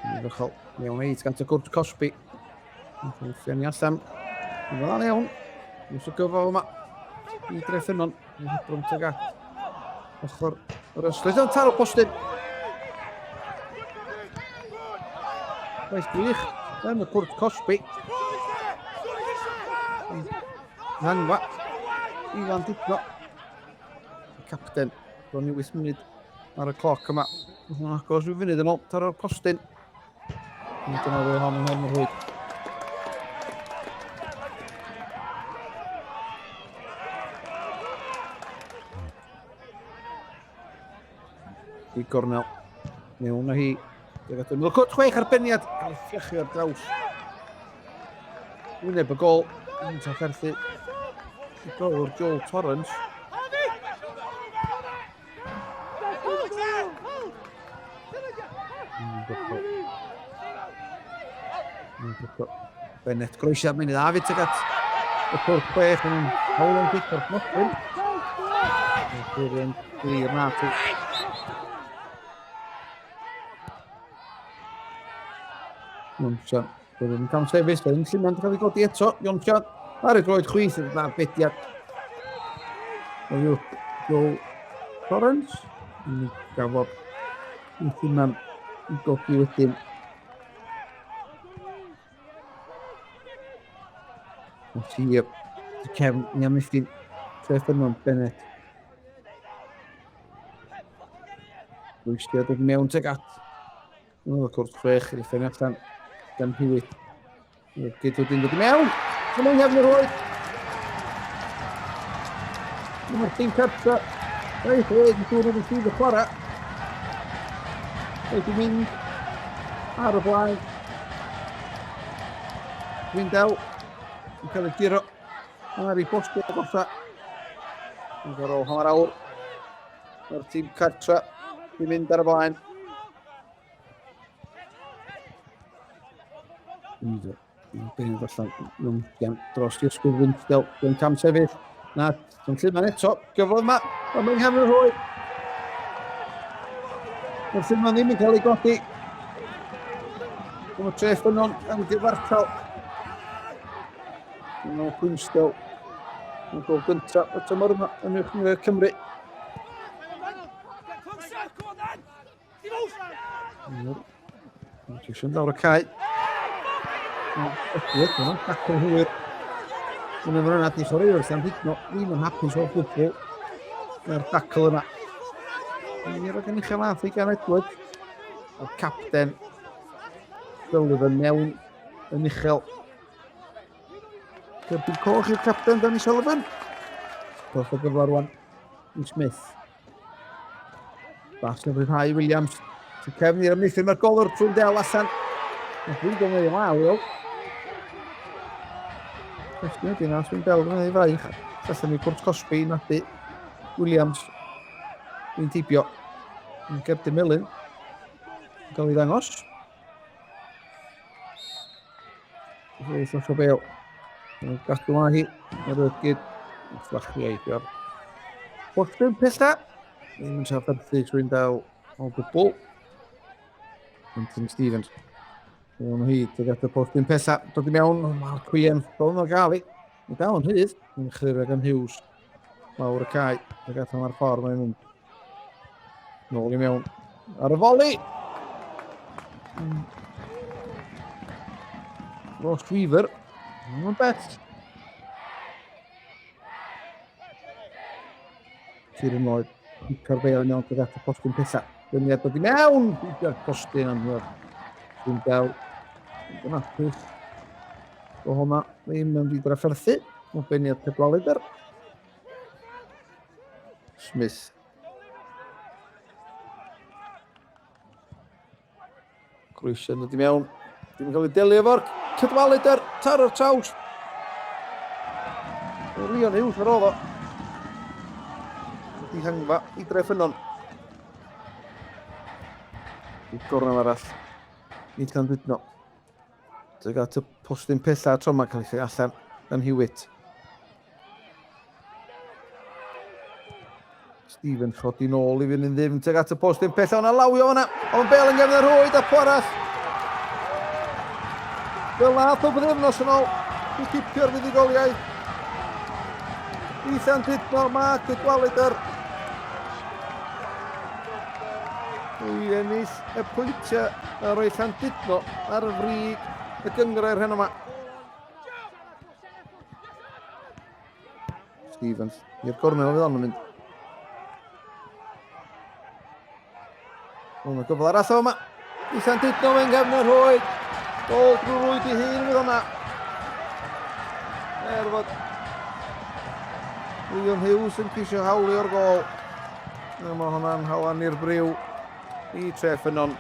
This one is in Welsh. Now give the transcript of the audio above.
Ddechrau mewn eid gan y gwrdd Cosby. Ffenni allan. Yn dda iawn. Ys y gyfo yma. I Treffynnon. Brwnt ag at. Ochr yr ysglys yn taro postyn. Waith gwych. Yn y gwrdd Cosby. Hangfa. I Landudno. Capten. Bron i 8 munud ar y cloc yma. Yn agos rhyw funud yn ôl. Taro'r postyn. Dyna fe hon yn hyn o'r hwyd. I gornel. Mewn o hi. Dwi'n cwrt 6 arbeniad. Cael ei ffiachu ar draws. Wyneb y gol. Yn trafferthu. I gol o'r Joel Torrance. Bennett groesiad mynd i ddafyd ag at y cwrt 6 yn hawl yn gwych o'r Nodwyn. Yn glir na ti. Ionsian. Bydd yn cam sefus. Bydd yn Llynnon cael ei godi eto. Ionsian. Ar y droed chwith yn dda bediad. Yw Joel Torrance. Yn gafodd Llynnon yn godi wedyn. Os i cefn ni am ysdyn Treffynnon Bennett. Rwystiad yn mewn teg at. Yn y cwrt 6 i'r ffenni allan gan Hywyd. Gyd o'n dod i mewn. Yn mewn hefn yr oed. Mae'r tîm cartra. Reit, yn dŵr yn sydd y chwarae. Reit i mynd ar y blaen. Wyndaw. Yn cael ei giro ar ei bostio o gosa. Yn ar ôl hanner awr. Mae'r tîm cartra i mynd ar y blaen. Yn beirdd allan Llynnon dros i'r Uchafbwyntiau. Yn cam sefyll. Na, yn Llynnon eto. Gyfodd yma. Mae'n nghefn yr hwy. Mae'r Llynnon ddim yn cael ei godi. Mae Treffynnon yn gyfartal. Yn ôl Gwynstow. Yn gol gyntaf y tymor yma yn Novira Cymru. Yn lawr y cae. Ydwyd yna, dacl hwyr. Yn y fyrnad ni sori wrth Landudno. Ddim yn hapus o'r gwbl. Mae'r dacl yna. Yn i'r gan uchel ath i gan Edward. O'r capten. Sullivan mewn yn uchel. Erbyn coch i'r capten Danny Sullivan. Doth o gyflor rwan i Smith. Bas na rhyddhau Williams. Sy'n cefn i'r ymneithio mae'r golwr trwy'n del allan. Mae dwi'n gofyn i law, Will. Cwestiwn ydy na, sy'n del yn ei fraich. Allan ni Cwrt Cosby, Nadi, Williams. Dwi'n tibio. Yn Gerdyn Melyn. Yn cael ei ddangos. Dwi'n o bel. Gadw yma hi, yr ydgyd, yn fflachu eidio'r postyn pella. Ddim yn trafferthu trwy'n dal o bwbl. Anthony Stevens. O'n hi, teg at y postyn pella. Dod i mewn, mae'r cwien, dod yn o gael i. Mae'n dal yn rhydd. Yn chyrra gan Hughes. Lawr y cae. Teg at yma'r ffordd mae'n mynd. Nôl i mewn. Ar y foli! Ross Weaver. Mae'n bet. Sy'n ymlaen. Picar Bale yn iawn gyda y postyn pella. Dyniad dod i mewn. Picar postyn anwyr. Dwi'n gael. Yn apus. O hwnna ddim yn byd rafferthu. Mae'n beniad pedwaleder. Smith. Grwysian dod i mewn. Dwi'n cael ei delio efo'r cydwaleder, tar o'r traws. Rion Hughes ar ôl o. I hangfa, i Treffynnon. I gornel arall. I Landudno. Teg at y postyn pella tro ma'n cael ei chai allan gan Hewit. Stephen chodi nôl i fynd yn ddim. Teg at y postyn pella. O'na lawio o'na. O'n Bale yn gefn yr hwyd a Poras. Fel nath o byddefnos yn ôl. I cipio'r fuddugoliaeth. I Landudno, Mark y Gwaleder. I ennill y pwyntiau a roi Landudno ar y frig y gyngrair heno yma. Stevens, i'r gornel o fydd ond yn mynd. Hwnnw gyfle arall o yma. I Landudno mewn gefn yr hwyd. Gol drwy rwyd i hun fydd hwnna. Fod William Hughes yn cisio hawlio'r gol. Mae hwnna'n hawan i'r briw i Treffynnon.